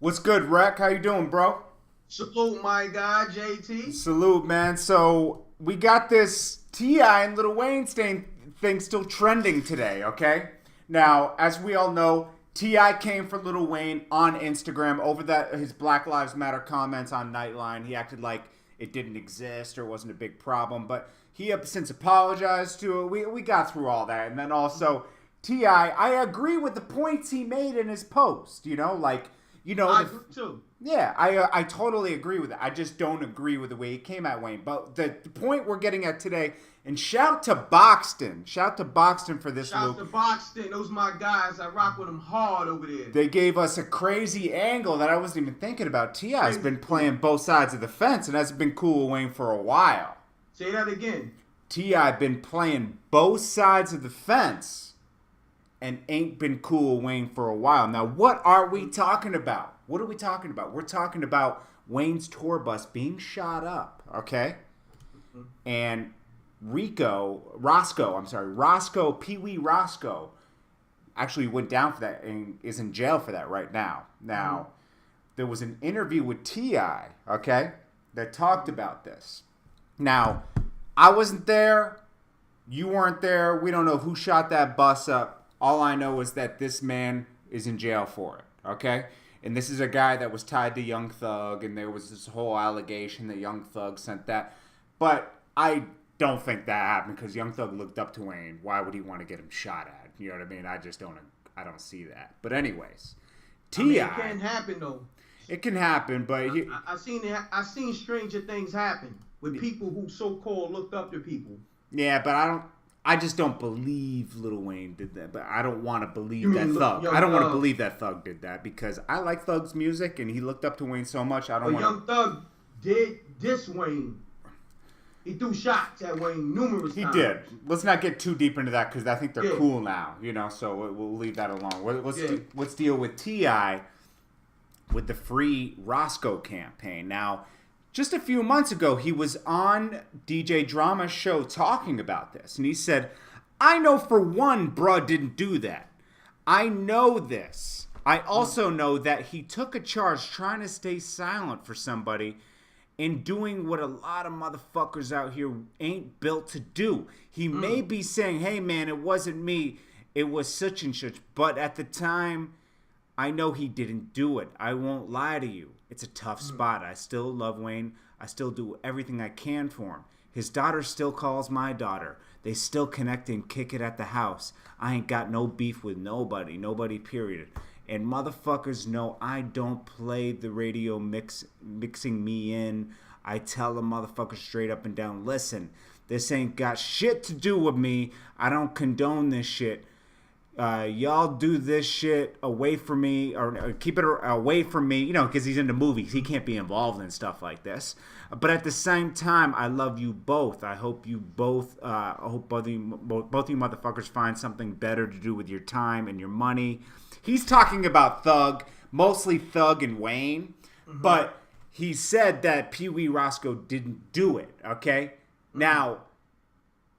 What's good, Rec? How you doing, bro? Salute my guy, JT. Salute, man. So we got this Ti and Lil Wayne thing still trending today. Okay. Now, as we all know, Ti came for Lil Wayne on Instagram over that his Black Lives Matter comments on Nightline. He acted like it didn't exist or wasn't a big problem, but he have since apologized to it. We got through all that, and then also Ti, I agree with the points he made in his post. I agree too. Yeah, I totally agree with it. I just don't agree with the way he came at Wayne. But the point we're getting at today, and shout to Boxton. Shout to Boxton for this, Shouts Luke. to Boxton. Those my guys. I rock with them hard over there. They gave us a crazy angle that I wasn't even thinking about. T.I.'s been playing both sides of the fence, and that's been cool with Wayne for a while. Say that again. T.I. been playing both sides of the fence and ain't been cool with Wayne for a while. Now, what are we talking about? What are we talking about? We're talking about Wayne's tour bus being shot up, okay? And Rosco, Peewee Rosco, actually went down for that and is in jail for that right now. Now, there was an interview with T.I., okay, that talked about this. Now, I wasn't there. You weren't there. We don't know who shot that bus up. All I know is that this man is in jail for it, okay? And this is a guy that was tied to Young Thug, and there was this whole allegation that Young Thug sent that. But I don't think that happened because Young Thug looked up to Wayne. Why would he want to get him shot at? You know what I mean? I don't see that. But anyways, T.I. It can happen though. It can happen, but I seen stranger things happen with people who so-called looked up to people. yeah, but I just don't believe Lil Wayne did that, but I don't want to believe that Thug. Young I don't want to Thug. believe that Thug did that because I like Thug's music and he looked up to Wayne so much. I don't But want Young Thug did diss Wayne. He threw shots at Wayne numerous He times. did. Let's not get too deep into that because I think they're Yeah. cool now, so we'll leave that alone. Yeah. Let's deal with T.I. with the Free Roscoe campaign. Now, just a few months ago, he was on DJ Drama's show talking about this, and he said, I know for one, bruh didn't do that. I know this. I also know that he took a charge trying to stay silent for somebody and doing what a lot of motherfuckers out here ain't built to do. He may be saying, hey man, it wasn't me, it was such and such, but at the time, I know he didn't do it. I won't lie to you. It's a tough spot. I still love Wayne. I still do everything I can for him. His daughter still calls my daughter. They still connect and kick it at the house. I ain't got no beef with nobody period. And motherfuckers know I don't play the radio mixing me in. I tell the motherfuckers straight up and down, listen, this ain't got shit to do with me. I don't condone this shit. Y'all do this shit away from me or keep it away from me, because he's into movies. He can't be involved in stuff like this. But at the same time, I love you both. I hope you both, I hope both of you motherfuckers find something better to do with your time and your money. He's talking about Thug, mostly Thug and Wayne, but he said that Peewee Rosco didn't do it, okay? Now,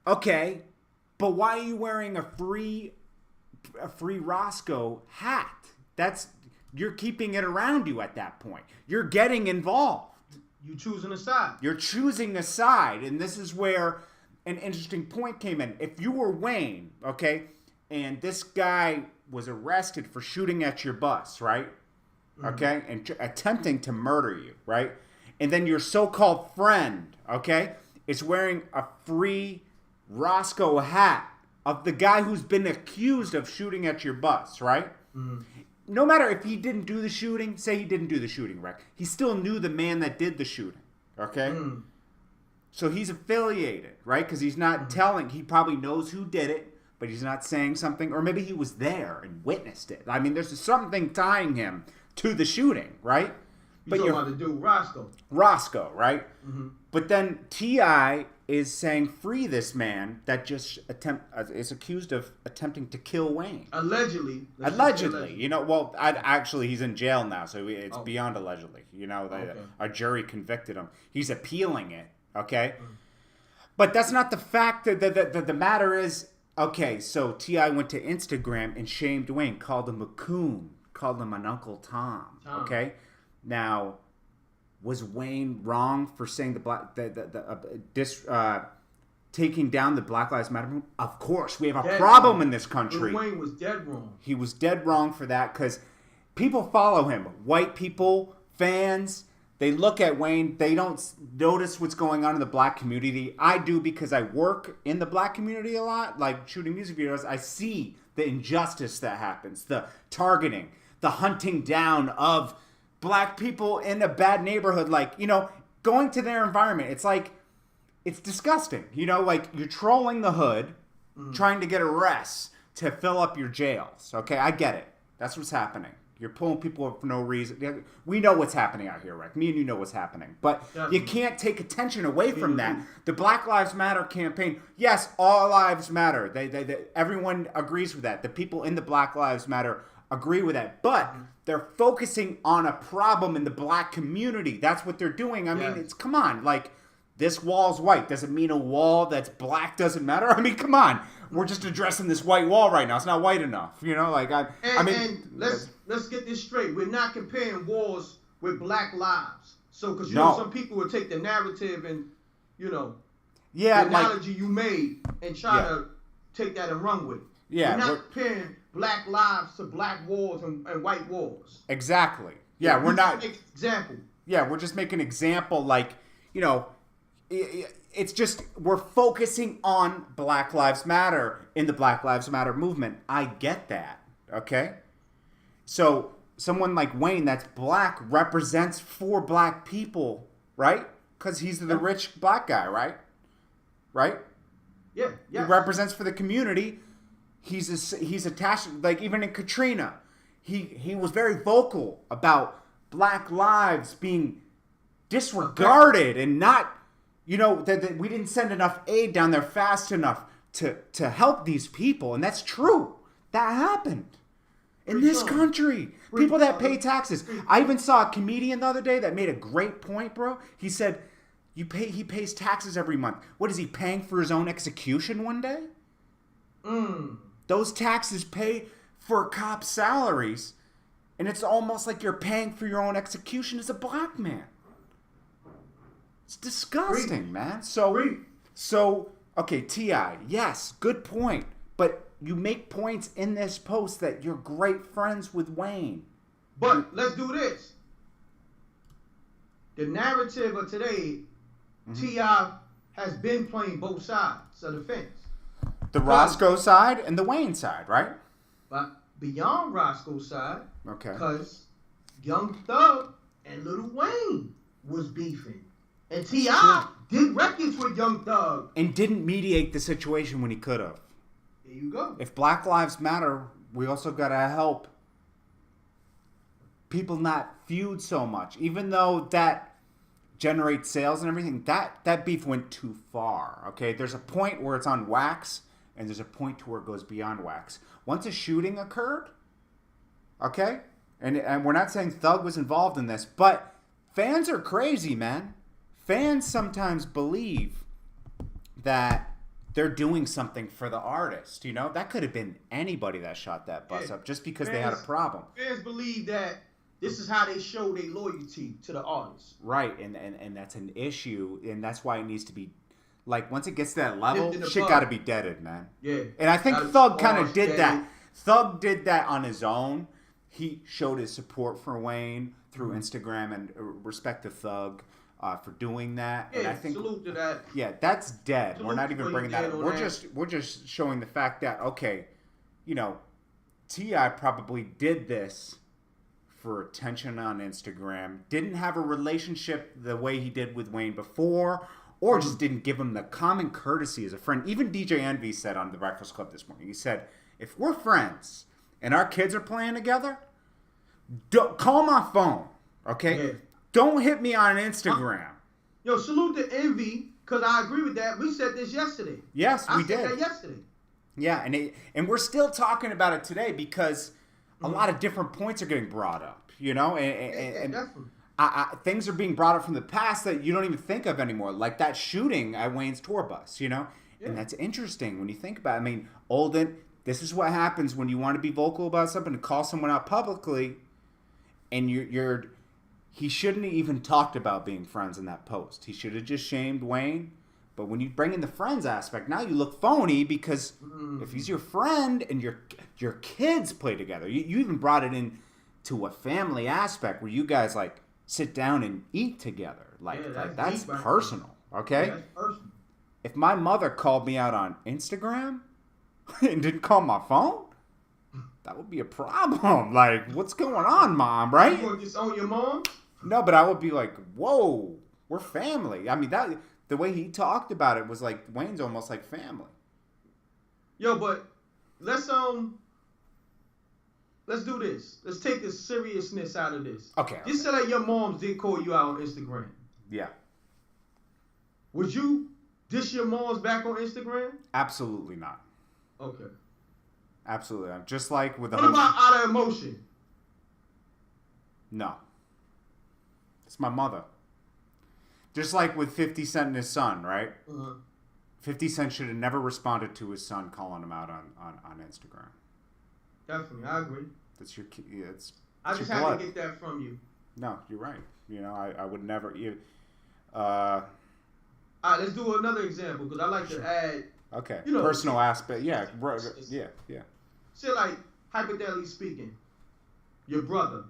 okay, but why are you wearing a free Rosco hat? You're keeping it around you at that point. You're getting involved. You choosing a side. You're choosing a side, and this is where an interesting point came in. If you were Wayne, okay, and this guy was arrested for shooting at your bus, right? Okay, and attempting to murder you, right? And then your so-called friend, okay, is wearing a free Rosco hat of the guy who's been accused of shooting at your bus, right? No matter if he didn't do the shooting, say he didn't do the shooting, right? He still knew the man that did the shooting, okay? So he's affiliated, right? Because he's not telling, he probably knows who did it, but he's not saying something, or maybe he was there and witnessed it. I mean, there's something tying him to the shooting, right? You talking about the dude Roscoe, right? But then T.I. is saying free this man that just is accused of attempting to kill Wayne. Allegedly. Allegedly. Actually, he's in jail now, so it's beyond allegedly. A jury convicted him. He's appealing it, okay? But that's not the fact. The matter is, okay, so T.I. went to Instagram and shamed Wayne, called him a coon, called him an Uncle Tom. Okay, now was Wayne wrong for saying taking down the Black Lives Matter movement? Of course, we have a problem in this country. Lil Wayne was dead wrong. He was dead wrong for that because people follow him. White people, fans, they look at Wayne. They don't notice what's going on in the black community. I do because I work in the black community a lot, like shooting music videos. I see the injustice that happens, the targeting, the hunting down of black people in a bad neighborhood, like, you know, going to their environment. It's like, it's disgusting. You know, like you're trolling the hood, trying to get arrests to fill up your jails. Okay, I get it. That's what's happening. You're pulling people up for no reason. We know what's happening out here, right? Me and you know what's happening. But you can't take attention away from that. The Black Lives Matter campaign, yes, all lives matter. They everyone agrees with that. The people in the Black Lives Matter agree with that. But they're focusing on a problem in the black community. That's what they're doing. I mean, it's, come on, like, this wall's white. Does it mean a wall that's black doesn't matter? I mean, come on. We're just addressing this white wall right now. It's not white enough. You know, like, I mean. And let's get this straight. We're not comparing wars with black lives. So, because, you know, some people will take the narrative and, you know, the analogy you made and try to take that and run with it. Yeah. We're not comparing black lives to black wars and white wars. Exactly. Yeah, we're not. Example. Yeah, we're just making an example, like, you know, it's just, we're focusing on Black Lives Matter in the Black Lives Matter movement. I get that, okay? So someone like Wayne that's black represents for black people, right? Because he's the rich black guy, right? Right? Yeah. He represents for the community. He's attached, like even in Katrina, he was very vocal about black lives being disregarded and not, you know, that we didn't send enough aid down there fast enough to help these people. And that's true. That happened in this country. People that pay taxes. I even saw a comedian the other day that made a great point, bro. He said, he pays taxes every month. What is he paying for his own execution one day? Those taxes pay for cops' salaries. And it's almost like you're paying for your own execution as a black man. It's disgusting, man. So, okay, T.I., yes, good point. But you make points in this post that you're great friends with Wayne. But let's do this. The narrative of today, T.I. has been playing both sides of the fence. The Rosco side and the Wayne side, right? But beyond Roscoe's side, okay, because Young Thug and Lil Wayne was beefing. And T.I. did records with Young Thug. And didn't mediate the situation when he could have. There you go. If Black Lives Matter, we also got to help people not feud so much. Even though that generates sales and everything, that beef went too far, okay? There's a point where it's on wax, and there's a point to where it goes beyond wax. Once a shooting occurred, okay? And we're not saying Thug was involved in this, but fans are crazy, man. Fans sometimes believe that they're doing something for the artist, you know? That could have been anybody that shot that bus up just because they had a problem. Fans believe that this is how they show their loyalty to the artist. Right, and that's an issue, and that's why it needs to be, like, once it gets to that level, shit got to be deaded, man. Yeah. And I think Thug kind of did that. Thug did that on his own. He showed his support for Wayne through Instagram, and respect to Thug for doing that. Yeah, and I think, salute to that. Yeah, that's dead. Salute we're not even bringing that up. We're that. just showing the fact that, okay, you know, T.I. probably did this for attention on Instagram, didn't have a relationship the way he did with Wayne before, or just didn't give him the common courtesy as a friend. Even DJ Envy said on The Breakfast Club this morning, he said, if we're friends and our kids are playing together, don't call my phone, okay? Yeah. Don't hit me on Instagram. Yo, salute to Envy, because I agree with that. We said this yesterday. Yes, we did. I said that yesterday. Yeah, and we're still talking about it today because a lot of different points are getting brought up, you know? And things are being brought up from the past that you don't even think of anymore, like that shooting at Wayne's tour bus, you know? Yeah. And that's interesting when you think about it. I mean, This is what happens when you want to be vocal about something and call someone out publicly, and he shouldn't have even talked about being friends in that post. He should have just shamed Wayne. But when you bring in the friends aspect, now you look phony because if he's your friend and your kids play together, you even brought it in to a family aspect where you guys like sit down and eat together. That's personal, okay? Yeah, that's personal. If my mother called me out on Instagram and didn't call my phone, that would be a problem. Like, what's going on, Mom, right? You want to disown your mom? No, but I would be like, whoa, we're family. I mean, the way he talked about it was like Wayne's almost like family. Yo, but let's do this. Let's take the seriousness out of this. Okay. Just say that your moms did call you out on Instagram. Yeah. Would you dish your moms back on Instagram? Absolutely not. Okay. Absolutely not. Just like with the What about out of emotion? No. It's my mother. Just like with 50 Cent and his son, right? 50 Cent should have never responded to his son calling him out on Instagram. Definitely, I agree. That's your key. I just had to get that from you. No, you're right. You know, I would never. All right, let's do another example because I like to add. Okay. Personal aspect. Yeah. Yeah. So, like, hypothetically speaking, your brother.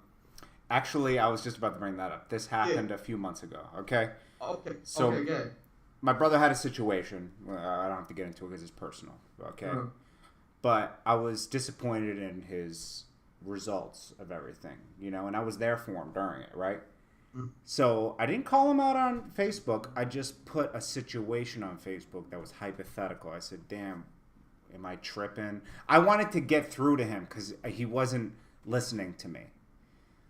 Actually, I was just about to bring that up. This happened a few months ago. Okay. Okay. So, okay, good. My brother had a situation. I don't have to get into it because it's personal. Okay. But I was disappointed in his results of everything, and I was there for him during it, right? So I didn't call him out on Facebook. I just put a situation on Facebook that was hypothetical. I said, damn, am I tripping? I wanted to get through to him because he wasn't listening to me.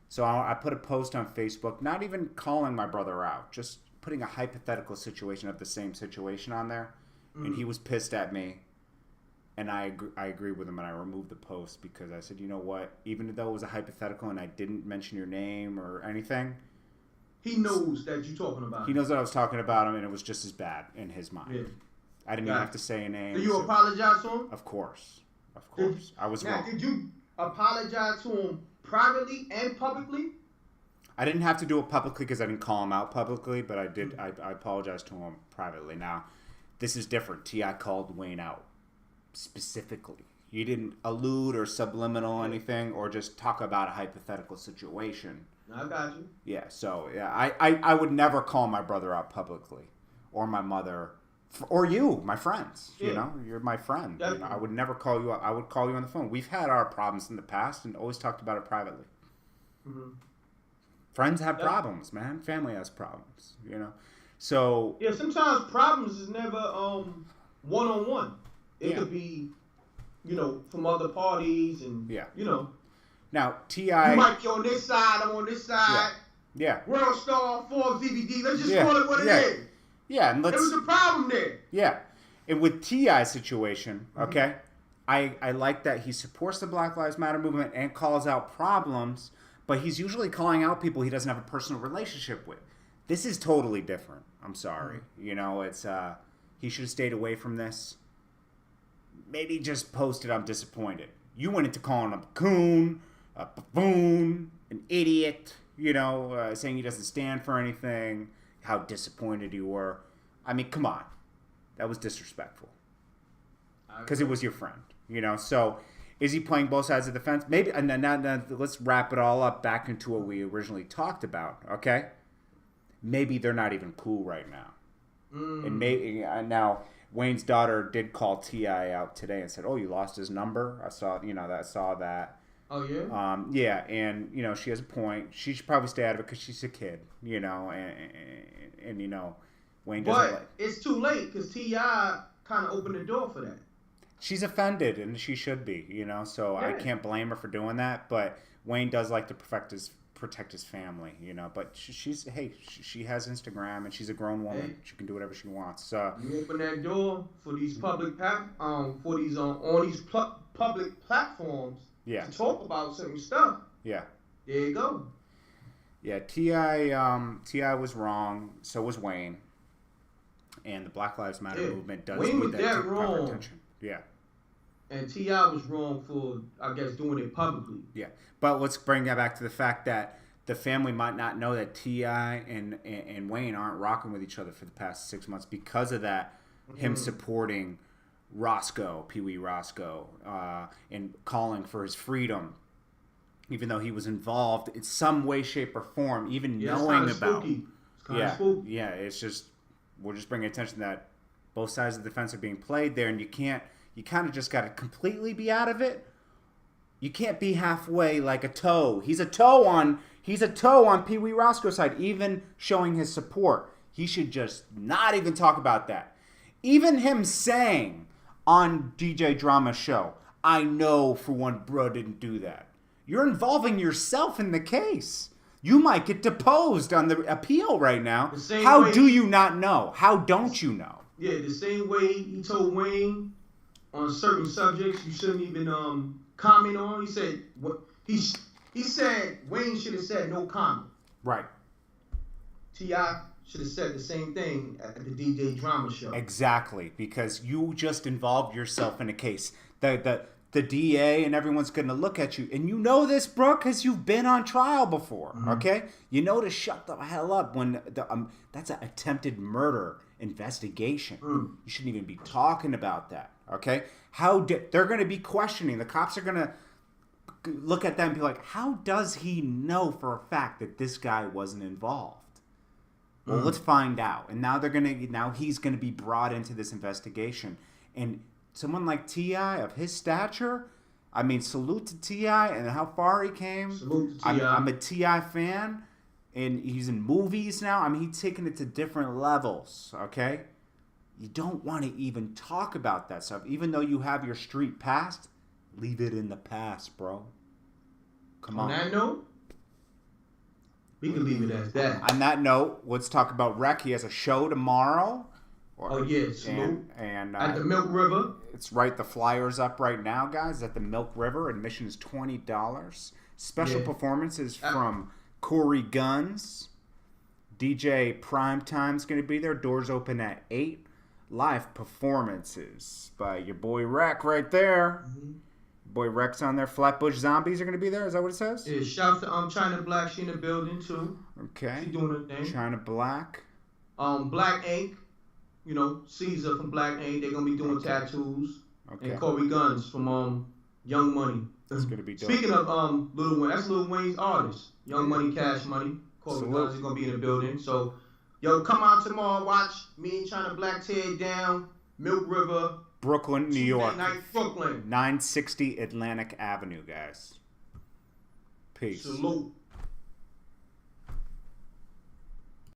So I put a post on Facebook, not even calling my brother out, just putting a hypothetical situation of the same situation on there. And he was pissed at me. And I agree with him, and I removed the post because I said, you know what? Even though it was a hypothetical and I didn't mention your name or anything, he knows that you're talking about him. He knows that I was talking about him, and it was just as bad in his mind. Yeah. I didn't even have to say a name. Did you apologize to him? Of course. I was wrong. Did you apologize to him privately and publicly? I didn't have to do it publicly because I didn't call him out publicly, but I did. I apologized to him privately. Now, this is different. T.I. called Wayne out specifically. You didn't allude or subliminal anything or just talk about a hypothetical situation. I got you. Yeah, so I would never call my brother out publicly or my mother or you, my friends. Yeah. You're my friend. I would never call you out. I would call you on the phone. We've had our problems in the past and always talked about it privately. Friends have problems, man. Family has problems, So yeah, sometimes problems is never one-on-one. It could be, from other parties and, Now, T.I. You might be on this side, I'm on this side. Yeah. World Star, Forbes, DVD. Let's just call it what it is. Yeah, and there was a problem there. Yeah. And with T.I.'s situation, okay, I like that he supports the Black Lives Matter movement and calls out problems, but he's usually calling out people he doesn't have a personal relationship with. This is totally different. I'm sorry. It's he should have stayed away from this. Maybe just posted, I'm disappointed. You went into calling him a coon, a buffoon, an idiot, saying he doesn't stand for anything, how disappointed you were. I mean, come on. That was disrespectful. Because it was your friend, So, is he playing both sides of the fence? Maybe, and now let's wrap it all up back into what we originally talked about, okay? Maybe they're not even cool right now. And maybe, now, Wayne's daughter did call T.I. out today and said, "Oh, you lost his number." I saw that. Oh yeah. Yeah, and she has a point. She should probably stay out of it because she's a kid, and Wayne doesn't. But it's too late because T.I. kind of opened the door for that. She's offended, and she should be, So I can't blame her for doing that. But Wayne does like to protect his family, But she has Instagram and she's a grown woman. Hey. She can do whatever she wants. So you open that door for these public for these on these public platforms to talk about certain stuff. Yeah. There you go. Yeah, T.I. was wrong. So was Wayne. And the Black Lives Matter movement does Wayne need was that dead proper wrong. attention. Yeah. And T.I. was wrong for, I guess, doing it publicly. Yeah, but let's bring that back to the fact that the family might not know that T.I. and Wayne aren't rocking with each other for the past 6 months because of that. Him supporting Rosco, Peewee Rosco, and calling for his freedom, even though he was involved in some way, shape, or form, even knowing about. Yeah, it's just we're just bringing attention that both sides of the fence are being played there, and you kind of just got to completely be out of it. You can't be halfway like a toe. He's a toe on Peewee Roscoe's side, even showing his support. He should just not even talk about that. Even him saying on DJ Drama's show, I know for one bro didn't do that. You're involving yourself in the case. You might get deposed on the appeal right now. How do you not know? How don't you know? Yeah, the same way he told Wayne on certain subjects you shouldn't even comment on. He said he said Wayne should have said no comment. Right. T.I. should have said the same thing at the DJ Drama show. Exactly, because you just involved yourself in a case. The DA and everyone's going to look at you. And you know this, bro, because you've been on trial before, okay? You know to shut the hell up when that's an attempted murder investigation. You shouldn't even be talking about that, okay? They're going to be questioning. The cops are going to look at them and be like, how does he know for a fact that this guy wasn't involved? Well, let's find out. And now he's gonna be brought into this investigation. And someone like T.I. of his stature, I mean, salute to T.I. and how far he came. Salute to T.I. I'm a T.I. fan, and he's in movies now. I mean, he's taking it to different levels. Okay, you don't want to even talk about that stuff, even though you have your street past. Leave it in the past, bro. Come on. On that note. We can leave it as that. On that note, let's talk about Rec. He has a show tomorrow. Salute. And at the Milk River. It's right. The flyer's up right now, guys, at the Milk River. Admission is $20. Special performances from Corey Guns. DJ Primetime's going to be there. Doors open at 8. Live performances by your boy Rec right there. Boy Rex on there. Flatbush Zombies are going to be there. Is that what it says? Yeah, shout out to China Black. She in the building, too. Okay. She doing her thing. China Black. Black Ink. You know, Caesar from Black Ink. They're going to be doing tattoos. Okay. And Corey Guns from Young Money. That's going to be dope. Speaking of Lil Wayne, that's Lil Wayne's artist. Young Money, Cash Money. Corey Guns is going to be in the building. So, yo, come out tomorrow. Watch me and China Black tear down Milk River. Brooklyn, New York. Brooklyn. 960 Atlantic Avenue, guys. Peace. Salute.